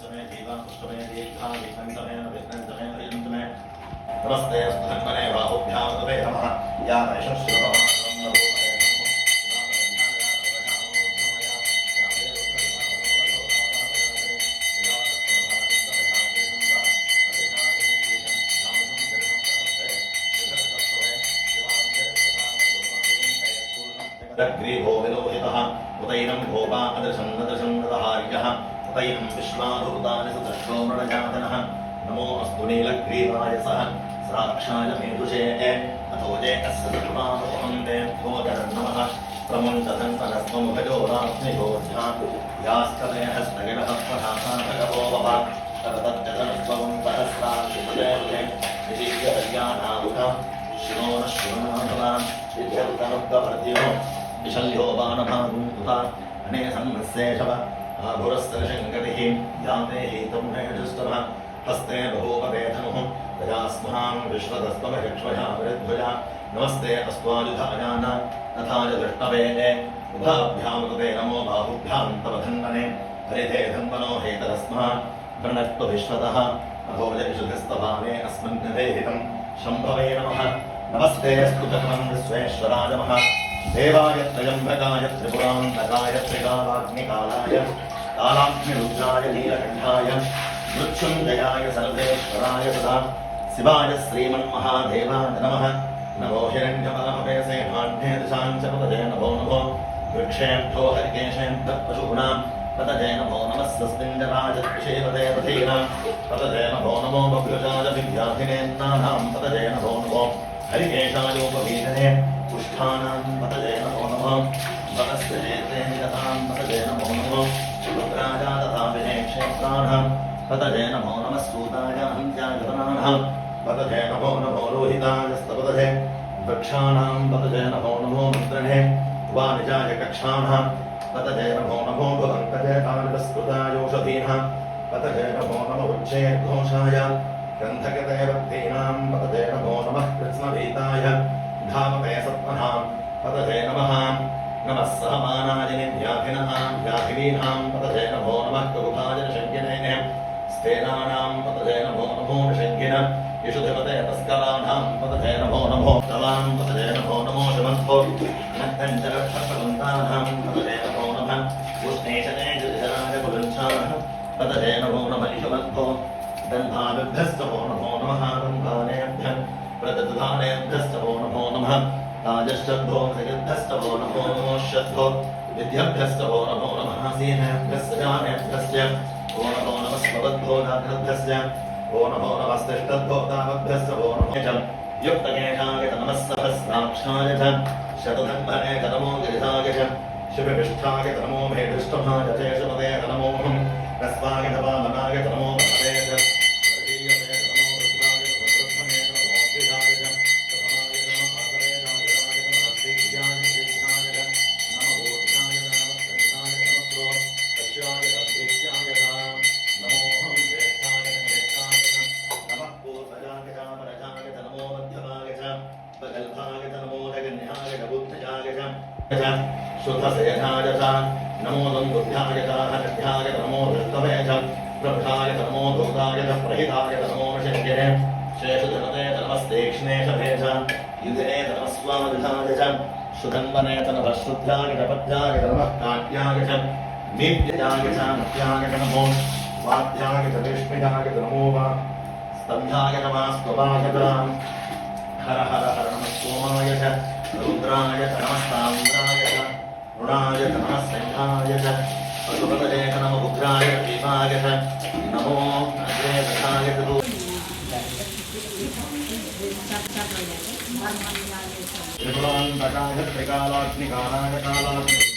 पंचमे जीवा पुष्टमे दीर्घा विघ्नन्तमे विघ्नन्तमे हरिन्तमे नमस्ते स्तुतन्मने बाहुभ्यां तवे नमः या वैशश्रुतः ग्रीभो विलोहितः उतैनं भोपा अदृशं नदृशं नदहार्यः उतैनं विश्वाधूतानि सुतश्रोमणजातनः नमो अस्तु नीलग्रीवाय सह स्राक्षाय मेधुषे अथोजे अस्य सत्त्वामोहं तेभ्योऽजरं नमः प्रमुञ्चधन्तनस्त्वं भजो रात्रिभोज्ञा यास्तवे हस्तगिरः प्रधाता भगवो वः ततज्जतनस्त्वं सहस्राक्षिपदेवते विजीयहर्यानामुखा शिवो न शिवनाभवान् विद्यन्तनुग्धवर्त्यो विशल्यो बाणभागुंकुता अने संहस्येशव आभुरस्तरशङ्कटिः याते हेतं हेजुस्तवः हस्ते बभूववेधनुः गजास्महां विश्वतस्त्वमचक्ष्वया वृद्ध्वजा नमस्ते अस्त्वायुधायान तथाय दृष्टवे उभाभ्यामुदते नमो बाहुभ्यां तव धन्वने हरिते धन्वनो हेतरस्मान् प्रणक्त्व विश्वतः अभोजविशुधिस्तभावे अस्मिन् निवेहितं शम्भवे नमः नमस्ते स्तुतकं विश्वेश्वराय नमः देवाय त्रयम्बकाय त्रिपुरान्तकाय त्रिकालाग्निकालाय कालाग्निरुद्राय नीलकण्ठाय मृत्युञ्जयाय सर्वेश्वराय सदा शिवाय श्रीमन्महादेवाय नमः नमो हिरण्यवाहवेसे नान्ये दिशाञ्चपतये नमो नमो वृक्षेभ्यो हरिकेशेभ्यः पशूनां पतये नमो नमः स्वस्मिञ्जराजत्विषेवते पथीनां पतये नमो नमो बभ्युजाय विद्याधिनेन्नानां पतये नमो नमो हरिकेशायोपवीतने पुष्ठानां पतये नमो नमः वनस्य नेत्रे निरतां पतये नमो नमः रुद्राजा तथा विनेक्षेत्राणां पतये नमो नमः सूताय हन्त्यागतनानां पतये नमो नमो रोहितायस्तपतये वृक्षाणां पतये नमो नमो मुद्रणे वानिजाय कक्षाणां पतये नमो नमो भवन्तये कालिकस्कृतायोषधीनां पतये नमो नमो उच्चैर्घोषाय गन्धकते भक्तीनां पतये नमो नमः कृत्स्नभीताय धामते सत्मनां पतये नमः नमः सहमानाय व्याधिनीनां पतये नमो नमः कुरुभाय शङ्किने स्तेनानां पतये नमो नमो शङ्किन यशुधिपते तस्कराणां पतये नमो नमो तवां पतये नमो नमो शमन्तो नक्तञ्जलक्षपलन्तानां पतये नमो नमः उष्णेशने जुजराय कुलञ्चानः पतये नमो नमः इषुमन्तो दन्धाभ्यस्तमो नमो नमः दन्धानेभ्यः प्रदधानेभ्यस्तमो नमो नमः ताजश्चद्धो जगद्धस्तमो नमो नमो श्रद्धो विद्याभ्यस्तमो नमो नमः सीनेभ्यश्च जानेभ्यश्च ओ नमो नमः स्वबद्धो दाग्रभ्यश्च ओ नमो नमस्तिष्ठद्धो दामभ्यस्तमो नमो च युक्तकेशाय च नमः सहस्राक्षाय च शतधन्वने च नमो गिरिजाय च शिवविष्ठाय च नमो मेढुष्टभाय च शेषपदे च नमो रस्वाय च वामनाय च नमो भगवे च शुद्धसेनाय च नमो दुर्बुद्ध्याय च हठध्याय च नमो दृष्टवे च प्रभुषाय च नमो भूताय च प्रहिताय च नमो शङ्किने शेषधनते च नमस्तेक्ष्णेशभे च युधिने च नमः स्वायुधाय च सुधन्वने च नमः शुद्ध्याय च पद्याय च नमः काट्याय च नीत्याय च मत्याय च नमो वाद्याय च विष्णुयाय च नमो वा स्तम्भाय च वास्तवाय च हर हर हर नमः सोमाय च रुद्राय च नमस्ताम्राय च ऋणाय च नमः सिंहाय च पशुपतये च नमः उग्राय च भीमाय च नमो अग्रेधाय च त्रिपुरान्तकाय त्रिकालाग्निकालाय कालाग्नि